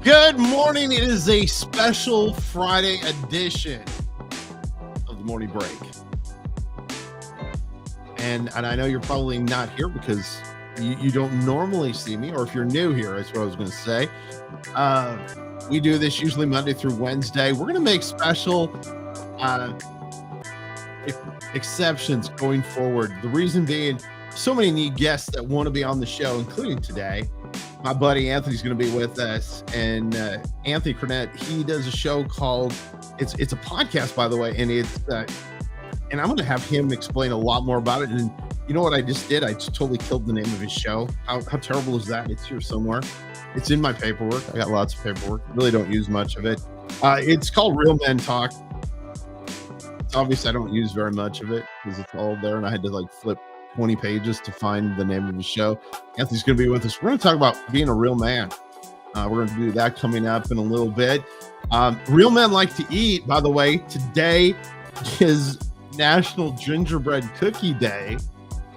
Good morning. It is a special Friday edition of the morning break. And I know you're probably not here because you don't normally see me, or if you're new here, that's what I was going to say. We do this usually Monday through Wednesday. We're going to make special uh, exceptions going forward. The reason being, so many neat guests that want to be on the show, including today. My buddy Anthony's going to be with us, and Anthony Curnutt, he does a show called it's a podcast, by the way, and and I'm going to have him explain a lot more about it. And you know what I just did? I just totally killed the name of his show. How terrible is that? It's here somewhere. It's in my paperwork. I got lots of paperwork. Really don't use much of it. It's called Real Men Talk. It's obvious I don't use very much of it because it's all there, and I had to flip 20 pages to find the name of the show. Anthony's going to be with us. We're going to talk about being a real man. We're going to do that coming up in a little bit. Real men like to eat. By the way, today is National Gingerbread Cookie Day,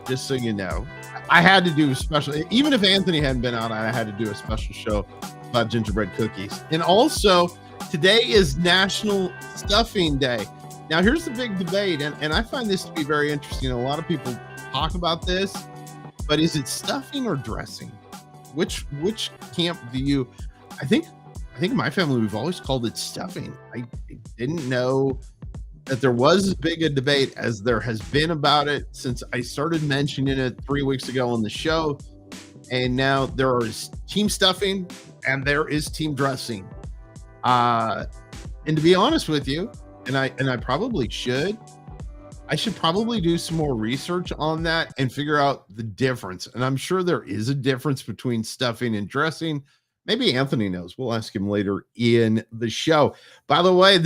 just so you know. I had to do a special, even if Anthony hadn't been out, I had to do a special show about gingerbread cookies. And also, today is National Stuffing Day. Now, here's the big debate, and I find this to be very interesting. A lot of people talk about this, but is it stuffing or dressing? Which camp do you? I think in my family we've always called it stuffing. I didn't know that there was as big a debate as there has been about it since I started mentioning it 3 weeks ago on the show, and now there is team stuffing and there is team dressing. And to be honest with you, and I probably should. I should probably do some more research on that and figure out the difference. And I'm sure there is a difference between stuffing and dressing. Maybe Anthony knows. We'll ask him later in the show. By the way,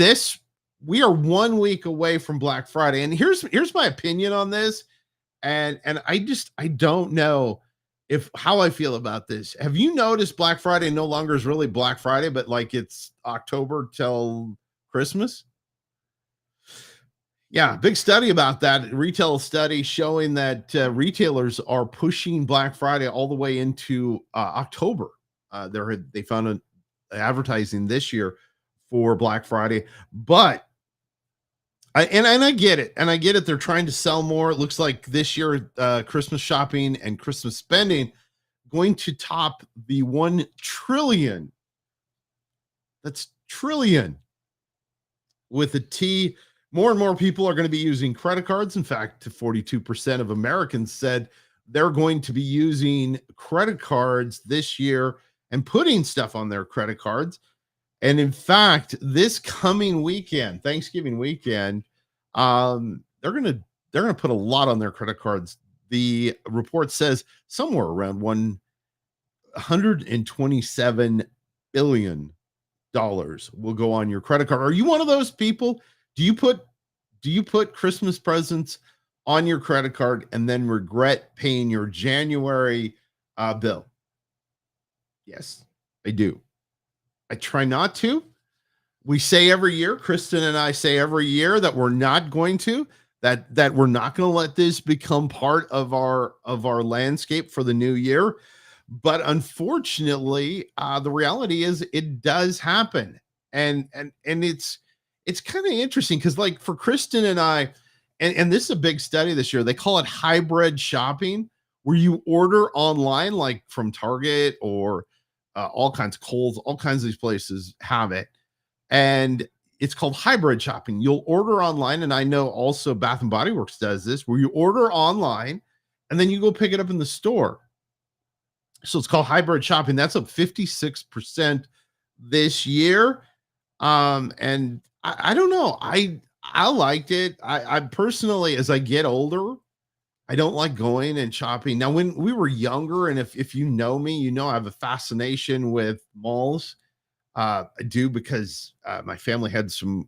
we are 1 week away from Black Friday. And here's my opinion on this. And I don't know how I feel about this. Have you noticed Black Friday no longer is really Black Friday, but it's October till Christmas? Yeah, big study about that. Retail study showing that retailers are pushing Black Friday all the way into October. They found an advertising this year for Black Friday, but I get it, and I get it. They're trying to sell more. It looks like this year, Christmas shopping and Christmas spending going to top the 1 trillion. That's trillion with a T. More and more people are going to be using credit cards. In fact, 42% of Americans said they're going to be using credit cards this year and putting stuff on their credit cards. And in fact, this coming weekend, Thanksgiving weekend, they're going to put a lot on their credit cards. The report says somewhere around $127 billion will go on your credit card. Are you one of those people? Do you put Christmas presents on your credit card and then regret paying your January bill? Yes, I do. I try not to. We say every year, Kristen and I say every year that we're not going to, that we're not going to let this become part of our landscape for the new year. But unfortunately, the reality is it does happen. And it's kind of interesting because for Kristen and I, and this is a big study this year, they call it hybrid shopping, where you order online, like from Target or all kinds of Kohl's, all kinds of these places have it. And it's called hybrid shopping. You'll order online. And I know also Bath and Body Works does this, where you order online and then you go pick it up in the store. So it's called hybrid shopping. That's up 56% this year. And I don't know. I liked it. I personally, as I get older, I don't like going and shopping. Now, when we were younger, and if you know me, you know I have a fascination with malls. I do because my family had some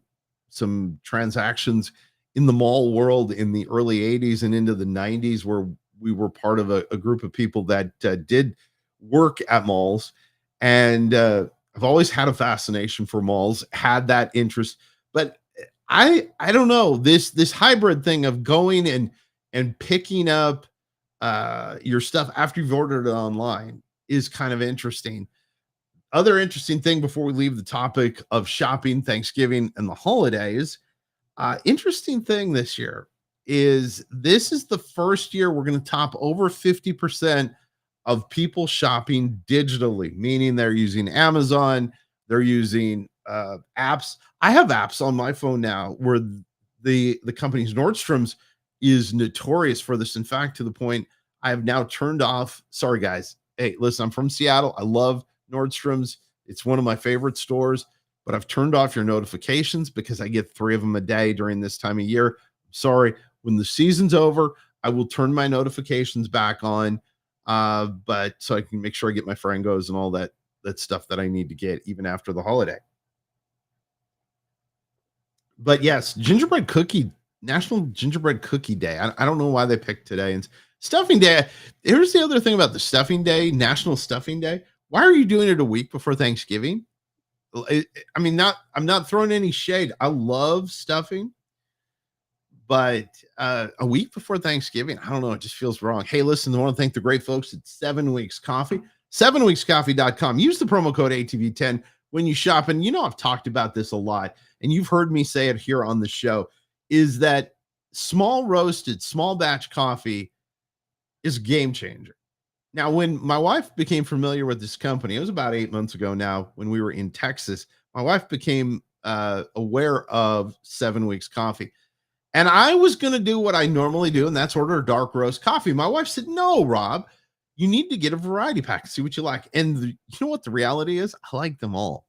transactions in the mall world in the early 80s and into the 90s where we were part of a group of people that did work at malls. And I've always had a fascination for malls, had that interest, but I don't know, this hybrid thing of going and picking up your stuff after you've ordered it online is kind of interesting. other interesting thing before we leave the topic of shopping, Thanksgiving, and the holidays, interesting thing this year is this is the first year we're going to top over 50% of people shopping digitally, meaning they're using Amazon, they're using apps. I have apps on my phone now where the company's Nordstrom's is notorious for this. In fact, to the point I have now turned off. Sorry, guys. Hey, listen, I'm from Seattle. I love Nordstrom's. It's one of my favorite stores, but I've turned off your notifications because I get 3 of them a day during this time of year. Sorry. When the season's over, I will turn my notifications back on. But so I can make sure I get my frangos and all that stuff that I need to get even after the holiday. But yes, gingerbread cookie, National Gingerbread Cookie Day. I don't know why they picked today. And stuffing day. Here's the other thing about the stuffing day, National Stuffing Day. Why are you doing it a week before Thanksgiving? I'm not throwing any shade. I love stuffing, but a week before Thanksgiving, I don't know. It just feels wrong. Hey, listen, I want to thank the great folks at 7 Weeks Coffee, 7weekscoffee.com. Use the promo code ATV10 when you shop. And I've talked about this a lot, and you've heard me say it here on the show, is that small roasted, small batch coffee is a game changer. Now, when my wife became familiar with this company, it was about 8 months ago now when we were in Texas, my wife became aware of 7 Weeks Coffee. And I was going to do what I normally do, and that's order a dark roast coffee. My wife said, no, Rob, you need to get a variety pack, see what you like. And you know what the reality is? I like them all.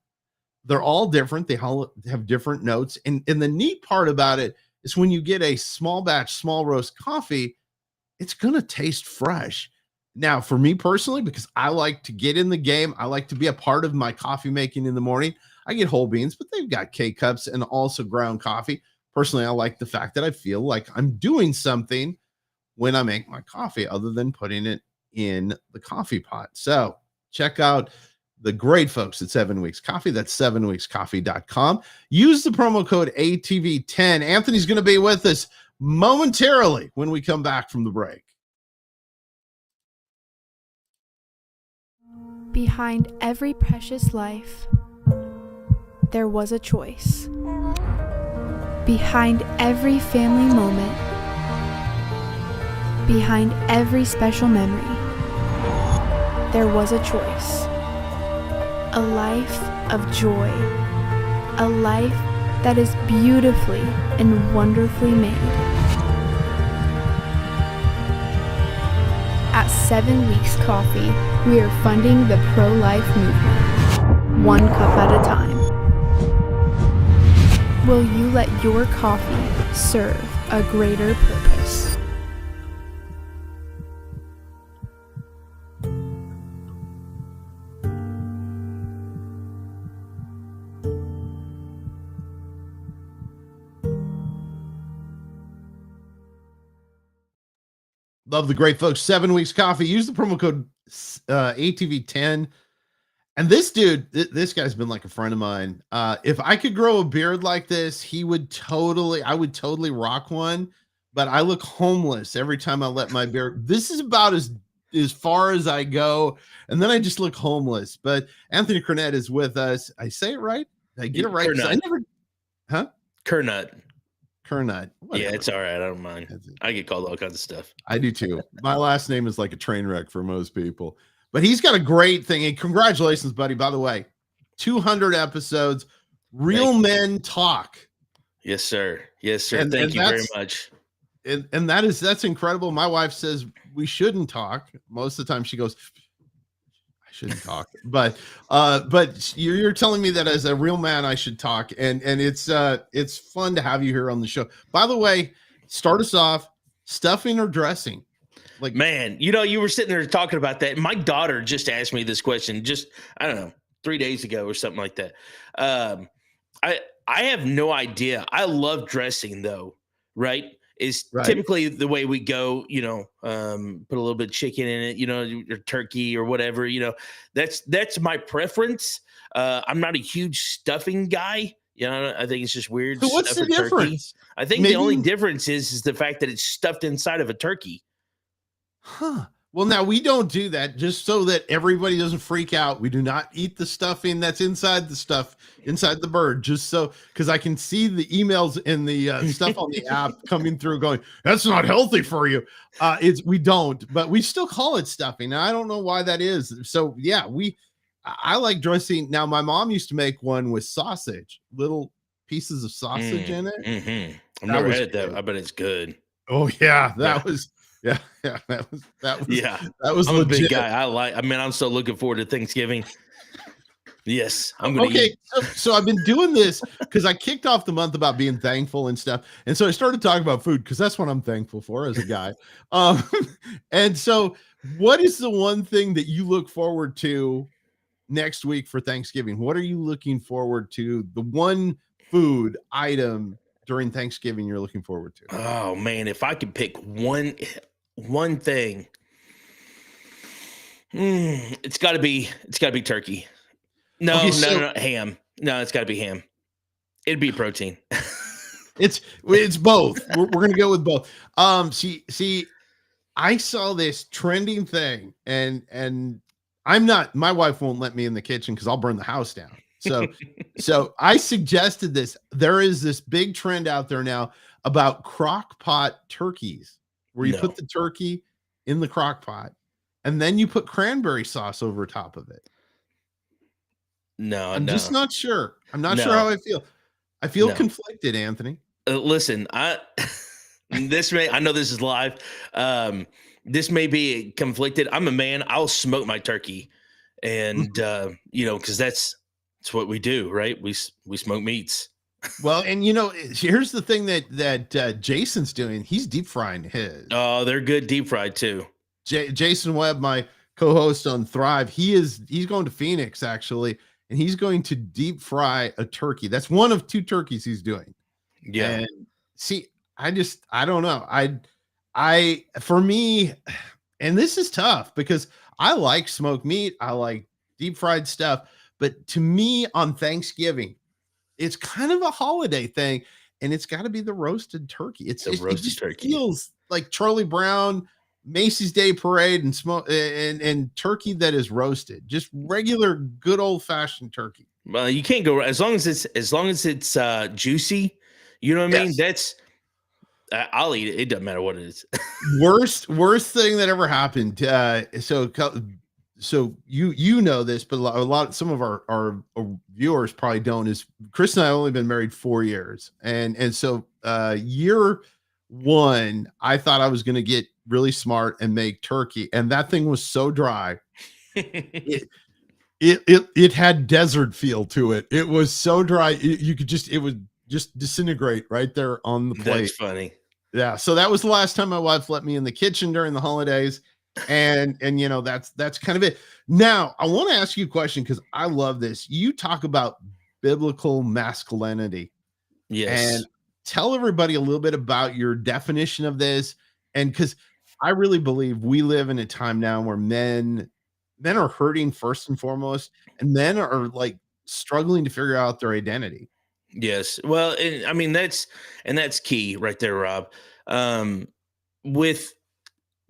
They're all different. They all have different notes. And the neat part about it is when you get a small batch, small roast coffee, it's going to taste fresh. Now, for me personally, because I like to get in the game, I like to be a part of my coffee making in the morning. I get whole beans, but they've got K-cups and also ground coffee. Personally, I like the fact that I feel like I'm doing something when I make my coffee other than putting it in the coffee pot. So check out the great folks at 7 Weeks Coffee. That's 7weekscoffee.com. Use the promo code ATV10. Anthony's going to be with us momentarily when we come back from the break. Behind every precious life, there was a choice. Behind every family moment, behind every special memory, there was a choice. A life of joy, a life that is beautifully and wonderfully made. At 7 Weeks Coffee, we are funding the pro-life movement, one cup at a time. Will you let your coffee serve a greater purpose? Love the great folks. 7 Weeks Coffee. Use the promo code ATV10. And this dude, this guy's been like a friend of mine. If I could grow a beard like this, I would totally rock one. But I look homeless every time I let my beard. This is about as far as I go. And then I just look homeless. But Anthony Curnutt is with us. I say it right? Did I get it right? Curnutt. Curnutt. Yeah, it's all right. I don't mind. I get called all kinds of stuff. I do too. My last name is like a train wreck for most people. But he's got a great thing. And congratulations, buddy. By the way, 200 episodes. Real Men Talk. Yes, sir. Yes, sir. Thank you very much. And that's incredible. My wife says we shouldn't talk. Most of the time she goes, I shouldn't talk. But you're telling me that as a real man I should talk. And it's fun to have you here on the show. By the way, start us off, stuffing or dressing? Like, man, you were sitting there talking about that. My daughter just asked me this question I don't know, 3 days ago or something like that. I have no idea. I love dressing though, right? Is typically the way we go, put a little bit of chicken in it, or turkey or whatever, that's my preference. I'm not a huge stuffing guy. I think it's just weird. So what's the difference? I think the only difference is the fact that it's stuffed inside of a turkey. Huh. Well, now we don't do that, just so that everybody doesn't freak out. We do not eat the stuffing that's inside the stuff inside the bird, just so, because I can see the emails and the stuff on the app coming through going, that's not healthy for you. We don't, but we still call it stuffing. Now, I don't know why that is. So yeah, I like dressing. Now, my mom used to make one with sausage, little pieces of sausage in it. Mm-hmm. I've That never was had that. good. I bet it's good. Oh yeah, Yeah. that was yeah, that was Yeah. that was I'm a big legit. guy. I'm so looking forward to Thanksgiving. Yes, I'm going to Okay, eat. so I've been doing this because I kicked off the month about being thankful and stuff, and so I started talking about food because that's what I'm thankful for as a guy. Um, and so, what is the one thing that you look forward to next week for Thanksgiving? What are you looking forward to? The one food item during Thanksgiving you're looking forward to? Oh man, if I could pick one thing, it's got to be turkey. No, Okay, no, so no, no, ham. No, it's got to be ham. It'd be protein. it's both. We're gonna go with both. See, I saw this trending thing, and I'm not. My wife won't let me in the kitchen because I'll burn the house down. So I suggested this. There is this big trend out there now about crock pot turkeys, where you No. put the turkey in the crock pot, and then you put cranberry sauce over top of it. No, I'm no, just not sure. I'm not sure no, how I feel. I feel no. conflicted, Anthony. Listen, I know this is live. This may be conflicted. I'm a man. I'll smoke my turkey, and because that's what we do, right? We smoke meats. Well, and here's the thing that Jason's doing. He's deep frying his. Oh, they're good deep fried too. Jason Webb, my co-host on Thrive, he's going to Phoenix actually, and he's going to deep fry a turkey. That's one of two turkeys he's doing. Yeah. And see, I don't know. For me, and this is tough because I like smoked meat, I like deep fried stuff, but to me on Thanksgiving, it's kind of a holiday thing, and it's got to be the roasted turkey. It just turkey feels like Charlie Brown, Macy's Day Parade, and smoke and turkey that is roasted, just regular good old fashioned turkey. Well, you can't go as long as it's juicy. You know what I mean? That's I'll eat it. It doesn't matter what it is. worst thing that ever happened. So you know this, but some of our viewers probably don't. Is Chris and I only been married 4 years, and so year one, I thought I was going to get really smart and make turkey, and that thing was so dry. It had desert feel to it. It was so dry. It would just disintegrate right there on the plate. That's funny. Yeah. So that was the last time my wife let me in the kitchen during the holidays. And that's kind of it. Now I want to ask you a question because I love this. You talk about biblical masculinity. Yes. And tell everybody a little bit about your definition of this. And because I really believe we live in a time now where men are hurting first and foremost, and men are like struggling to figure out their identity. Yes. Well, I mean, that's key right there, Rob. With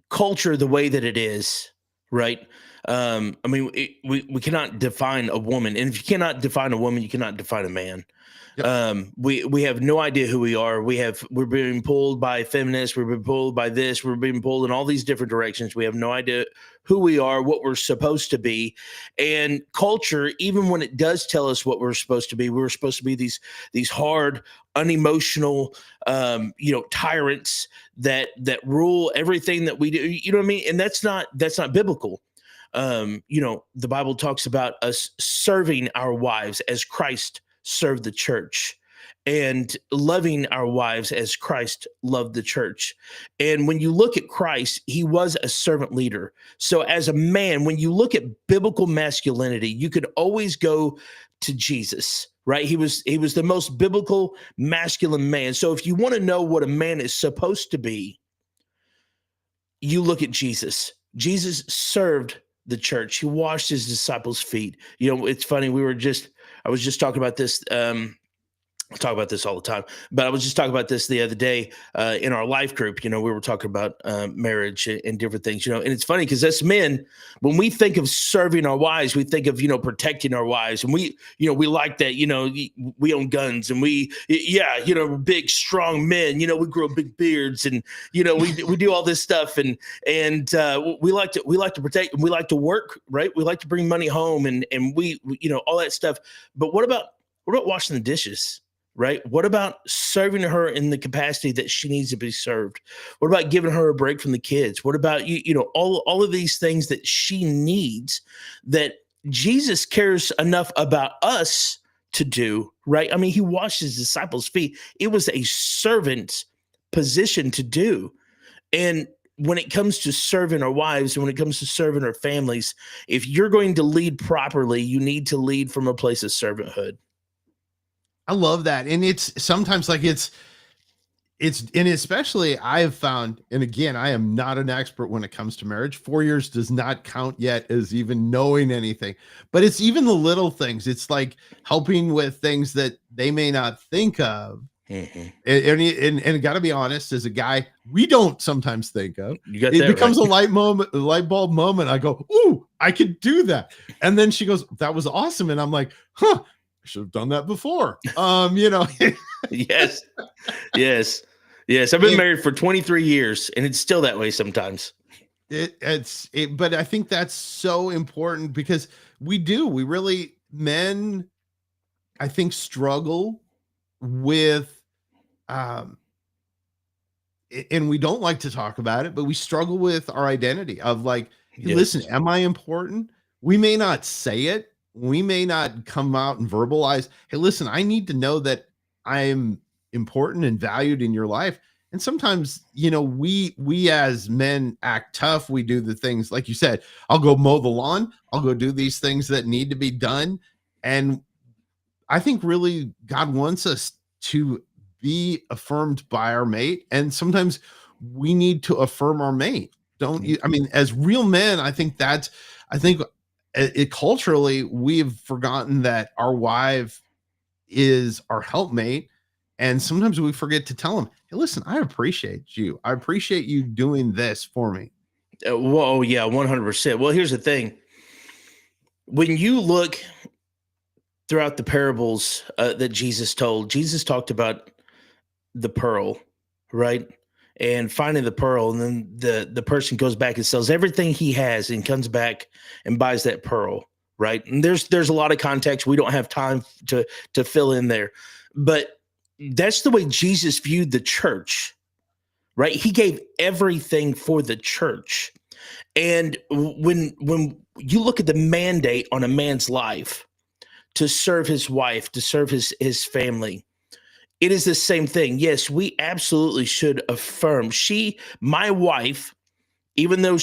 culture the way that it is, right? I mean, we cannot define a woman, and if you cannot define a woman, you cannot define a man. Yep. We have no idea who we are. We're being pulled by feminists. We're being pulled by this. We're being pulled in all these different directions. We have no idea who we are, what we're supposed to be. And culture, even when it does tell us what we're supposed to be, we're supposed to be these hard, unemotional, tyrants that rule everything that we do. You know what I mean? And that's not biblical. The Bible talks about us serving our wives as Christ served the church, and loving our wives as Christ loved the church. And when you look at Christ, he was a servant leader. So as a man, when you look at biblical masculinity, you could always go to Jesus, right? He was the most biblical masculine man. So if you want to know what a man is supposed to be, you look at Jesus. Jesus served the church. He washed his disciples' feet. It's funny. I was just talking about this I talk about this all the time, but I was just talking about this the other day in our life group. You know, we were talking about marriage and different things, and it's funny because as men, when we think of serving our wives, we think of, protecting our wives. And we like that, we own guns and we're big, strong men, we grow big beards and, we do all this stuff and we like to protect and we like to work, right? We like to bring money home and we all that stuff. But what about washing the dishes? Right? What about serving her in the capacity that she needs to be served? What about giving her a break from the kids? What about, all of these things that she needs that Jesus cares enough about us to do, right? I mean, he washed his disciples' feet. It was a servant position to do. And when it comes to serving our wives and when it comes to serving our families, if you're going to lead properly, you need to lead from a place of servanthood. I love that. And it's sometimes like it's, and especially I've found, and again, I am not an expert when it comes to marriage. 4 years does not count yet as even knowing anything, but it's even the little things. It's like helping with things that they may not think of. Mm-hmm. And it got to be honest, as a guy, we don't sometimes think of. It becomes right. A light bulb moment. I go, ooh, I could do that. And then she goes, that was awesome. And I'm like, huh. I should have done that before. Yes. I've been married for 23 years and it's still that way sometimes. But I think that's so important because men, I think, struggle with, and we don't like to talk about it, but we struggle with our identity of like, hey, listen, am I important? We may not say it. We may not come out and verbalize, hey, listen, I need to know that I'm important and valued in your life. And sometimes, we as men act tough. We do the things, like you said, I'll go mow the lawn. I'll go do these things that need to be done. And I think really God wants us to be affirmed by our mate. And sometimes we need to affirm our mate. Don't you? I mean, as real men, I think culturally, we've forgotten that our wife is our helpmate. And sometimes we forget to tell them, hey, listen, I appreciate you. I appreciate you doing this for me. Whoa, yeah, 100%. Well, here's the thing. When you look throughout the parables that Jesus talked about the pearl, right? And finding the pearl, and then the person goes back and sells everything he has and comes back and buys that pearl, right? And there's a lot of context we don't have time to fill in there, but that's the way Jesus viewed the church, right? He gave everything for the church. And when you look at the mandate on a man's life to serve his wife, to serve his family, it is the same thing. Yes, we absolutely should affirm. My wife, even though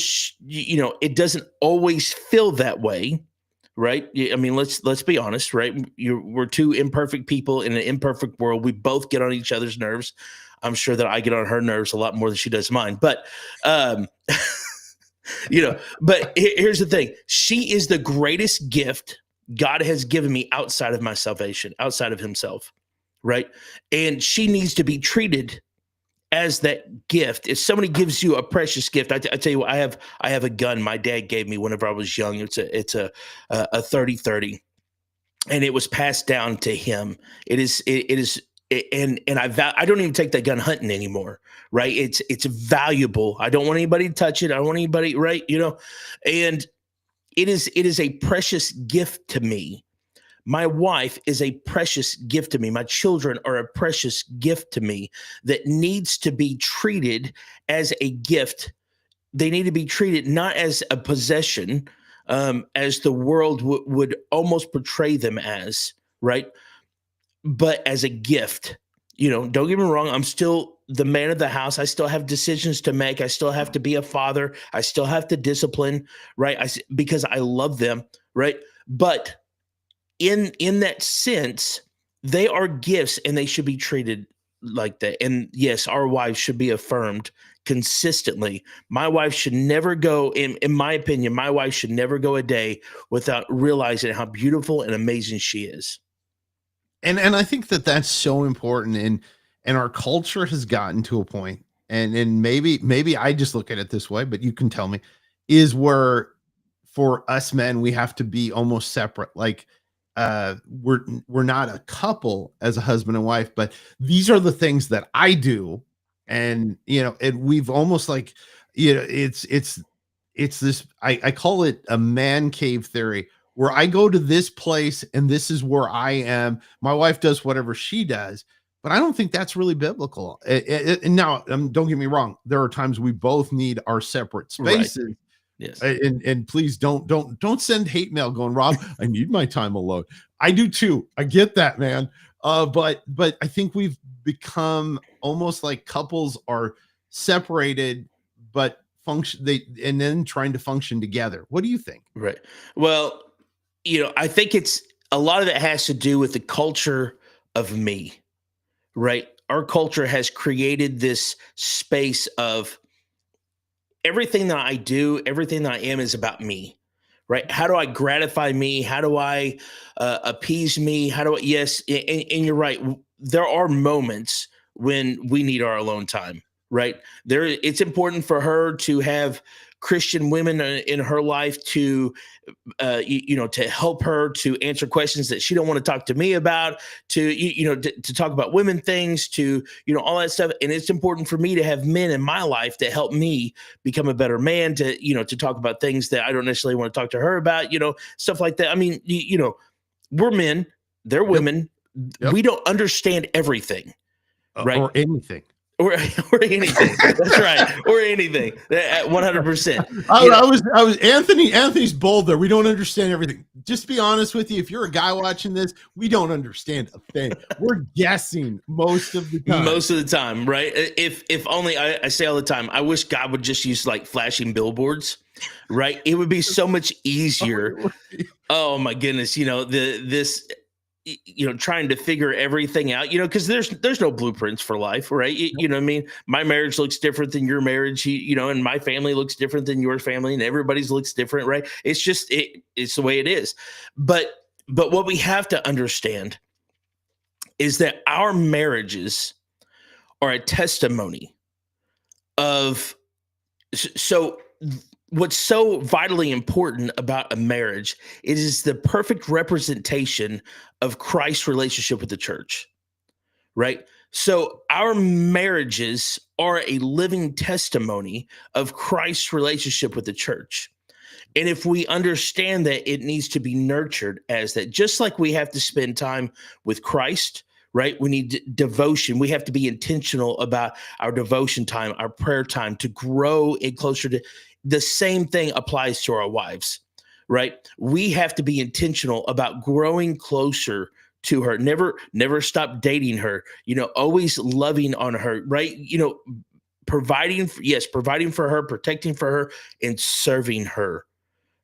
it doesn't always feel that way, right? I mean, let's be honest, right? We're two imperfect people in an imperfect world. We both get on each other's nerves. I'm sure that I get on her nerves a lot more than she does mine. But but here's the thing: she is the greatest gift God has given me outside of my salvation, outside of Himself. Right. And she needs to be treated as that gift. If somebody gives you a precious gift, I tell you what, I have a gun my dad gave me whenever I was young. It's a 30-30, and it was passed down to him. It is, and I don't even take that gun hunting anymore. Right. It's valuable. I don't want anybody to touch it. I don't want anybody, right. And it is a precious gift to me. My wife is a precious gift to me. My children are a precious gift to me that needs to be treated as a gift. They need to be treated not as a possession, as the world would almost portray them as, right? But as a gift. Don't get me wrong. I'm still the man of the house. I still have decisions to make. I still have to be a father. I still have to discipline, right? Because I love them, right? But in that sense, they are gifts and they should be treated like that. And yes, our wives should be affirmed consistently. My wife should never go, in my opinion, my wife should never go a day without realizing how beautiful and amazing she is. And I think that that's so important, and our culture has gotten to a point, and maybe I just look at it this way, but you can tell me, is where for us men we have to be almost separate. Like we're not a couple as a husband and wife, but these are the things that I do, and and we've almost like, it's this, I call it a man cave theory, where I go to this place and this is where I am. My wife does whatever she does, but I don't think that's really biblical. And now, don't get me wrong, there are times we both need our separate Right. spaces. Yes. And please don't send hate mail going, Rob, I need my time alone. I do too. I get that, man. But I think we've become almost like couples are separated, but and then trying to function together. What do you think? Right. Well, I think it's a lot of it has to do with the culture of me, right? Our culture has created this space of everything that I do, everything that I am is about me, right? How do I gratify me? How do I appease me? Yes. And you're right. There are moments when we need our alone time, right? It's important for her to have Christian women in her life to to help her to answer questions that she don't want to talk to me about, to talk about women things, to all that stuff. And it's important for me to have men in my life that help me become a better man, to talk about things that I don't necessarily want to talk to her about, stuff like that. I mean, we're men, they're women. Yep. We don't understand everything, right? Or anything. Or anything. That's right. Or anything. 100%. I was Anthony's bold there. We don't understand everything. Just be honest with you. If you're a guy watching this, we don't understand a thing. We're guessing most of the time. Most of the time, right? If only, I say all the time, I wish God would just use like flashing billboards, right? It would be so much easier. Oh my goodness. Trying to figure everything out, because there's no blueprints for life, right? You know what I mean? My marriage looks different than your marriage, and my family looks different than your family, and everybody's looks different, right? It's just, it's the way it is. But what we have to understand is that our marriages are a testimony of, so what's so vitally important about a marriage, it is the perfect representation of Christ's relationship with the church, right? So our marriages are a living testimony of Christ's relationship with the church. And if we understand that it needs to be nurtured as that, just like we have to spend time with Christ, right? We need devotion. We have to be intentional about our devotion time, our prayer time, to grow it closer to. The same thing applies to our wives, right? We have to be intentional about growing closer to her. Never stop dating her, always loving on her, right? Providing for her, protecting for her, and serving her,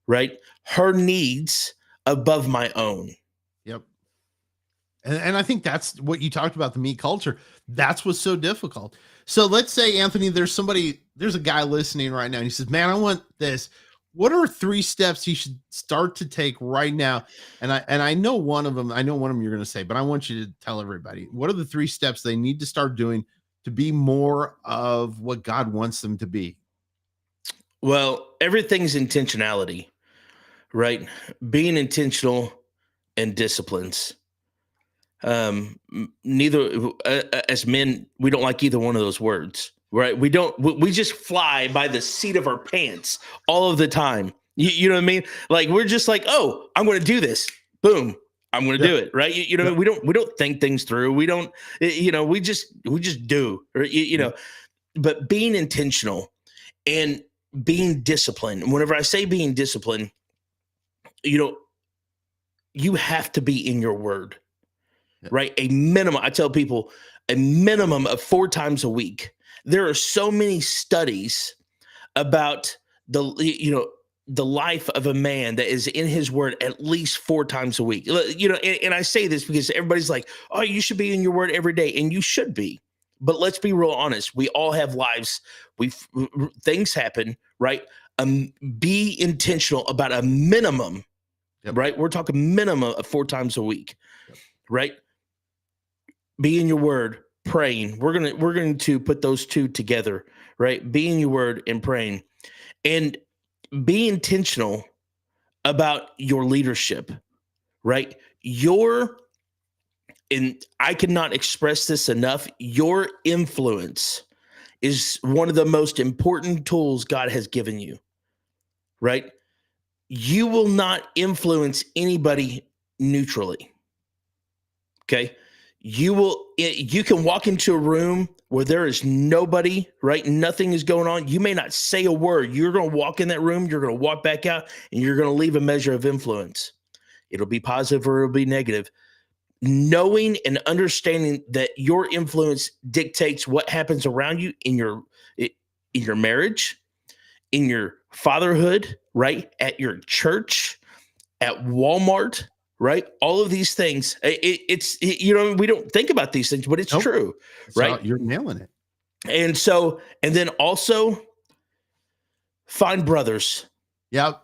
right? Her needs above my own. Yep. And I think that's what you talked about, the me culture. That's what's so difficult. So let's say, Anthony, there's a guy listening right now and he says, man, I want this. What are 3 steps he should start to take right now? And I know one of them you're going to say, but I want you to tell everybody, what are the 3 steps they need to start doing to be more of what God wants them to be? Well, everything's intentionality, right? Being intentional and disciplines. Neither as men, we don't like either one of those words, right? We just fly by the seat of our pants all of the time. You know what I mean? Like, we're just like, oh, I'm going to do this. Boom. I'm going to do it. Right. We don't think things through. We don't, we just do, but being intentional and being disciplined. Whenever I say being disciplined, you have to be in your word. Right? I tell people a minimum of 4 times a week. There are so many studies about the life of a man that is in his word at least 4 times a week. And I say this because everybody's like, oh, you should be in your word every day, and you should be. But let's be real honest. We all have lives. Things happen, right? Be intentional about a minimum, right? We're talking minimum of 4 times a week, right? be in your word, praying. We're going to put those two together, right? Be in your word and praying, and be intentional about your leadership, right? And I cannot express this enough. Your influence is one of the most important tools God has given you, right? You will not influence anybody neutrally. Okay. You can walk into a room where there is nobody, right? Nothing is going on. You may not say a word. You're going to walk in that room, you're going to walk back out, and you're going to leave a measure of influence. It'll be positive or it'll be negative. Knowing and understanding that your influence dictates what happens around you in your marriage, in your fatherhood, right? At your church, at Walmart, right? All of these things. We don't think about these things, but it's true, right? You're nailing it. And then also find brothers. Yep.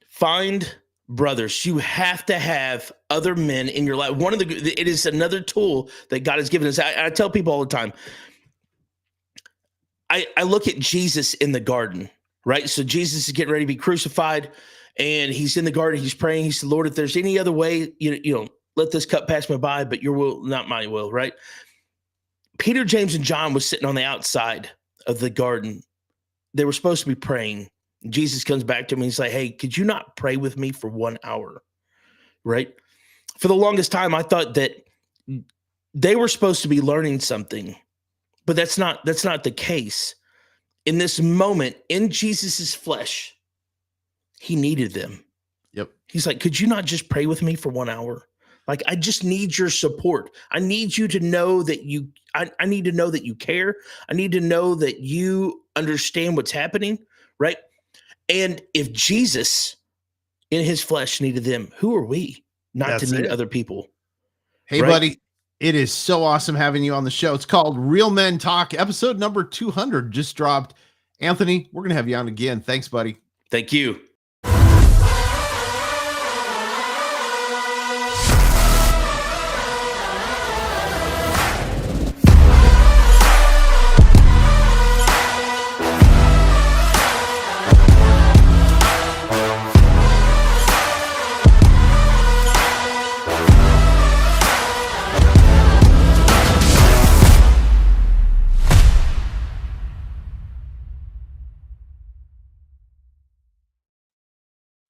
Find brothers. You have to have other men in your life. It is another tool that God has given us. I tell people all the time, I look at Jesus in the garden, right? So Jesus is getting ready to be crucified, and he's in the garden. He's praying. He said, Lord, if there's any other way, let this cup pass me by, but your will, not my will, right? Peter, James, and John was sitting on the outside of the garden. They were supposed to be praying. Jesus comes back to me. He's like, hey, could you not pray with me for 1 hour? Right? For the longest time, I thought that they were supposed to be learning something, but that's not the case. In this moment, in Jesus's flesh, he needed them. Yep. He's like, could you not just pray with me for 1 hour? Like, I just need your support. I need you to know that I need to know that you care. I need to know that you understand what's happening, right? And if Jesus in his flesh needed them, who are we not to need other people? Hey, right? Buddy, it is so awesome having you on the show. It's called Real Men Talk. Episode number 200 just dropped. Anthony, we're going to have you on again. Thanks, buddy. Thank you.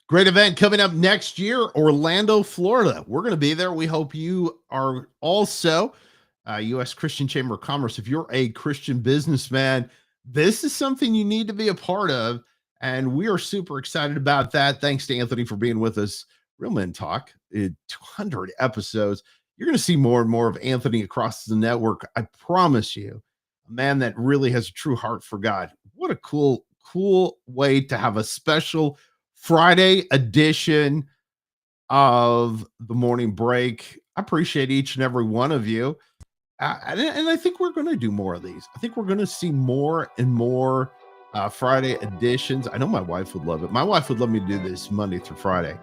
Great event coming up next year, Orlando, Florida. We're going to be there. We hope you are also. U.S. Christian Chamber of Commerce. If you're a Christian businessman, this is something you need to be a part of. And we are super excited about that. Thanks to Anthony for being with us. Real Men Talk, 200 episodes. You're going to see more and more of Anthony across the network. I promise you, a man that really has a true heart for God. What a cool way to have a special Friday edition of the Morning Break. I appreciate each and every one of you. And I think we're going to do more of these. I think we're going to see more and more Friday editions. I know my wife would love it. My wife would love me to do this Monday through Friday.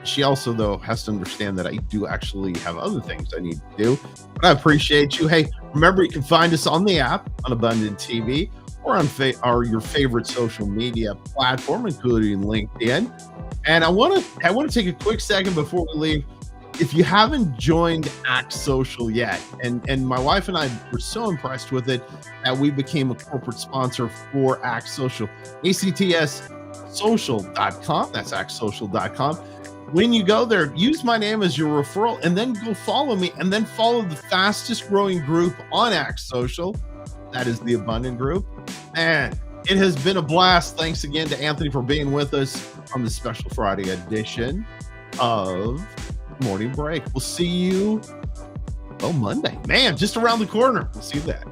She also, though, has to understand that I do actually have other things I need to do. But I appreciate you. Hey, remember, you can find us on the app, on Abundant TV, or on your favorite social media platform, including LinkedIn. And I want to take a quick second before we leave. If you haven't joined Act Social yet, and my wife and I were so impressed with it that we became a corporate sponsor for Act Social, actssocial.com. That's actsocial.com. When you go there, use my name as your referral, and then go follow me, and then follow the fastest growing group on Act Social. That is the Abundant Group. And it has been a blast. Thanks again to Anthony for being with us on the special Friday edition of Morning Break. We'll see you Monday. Man, just around the corner. We'll see you then.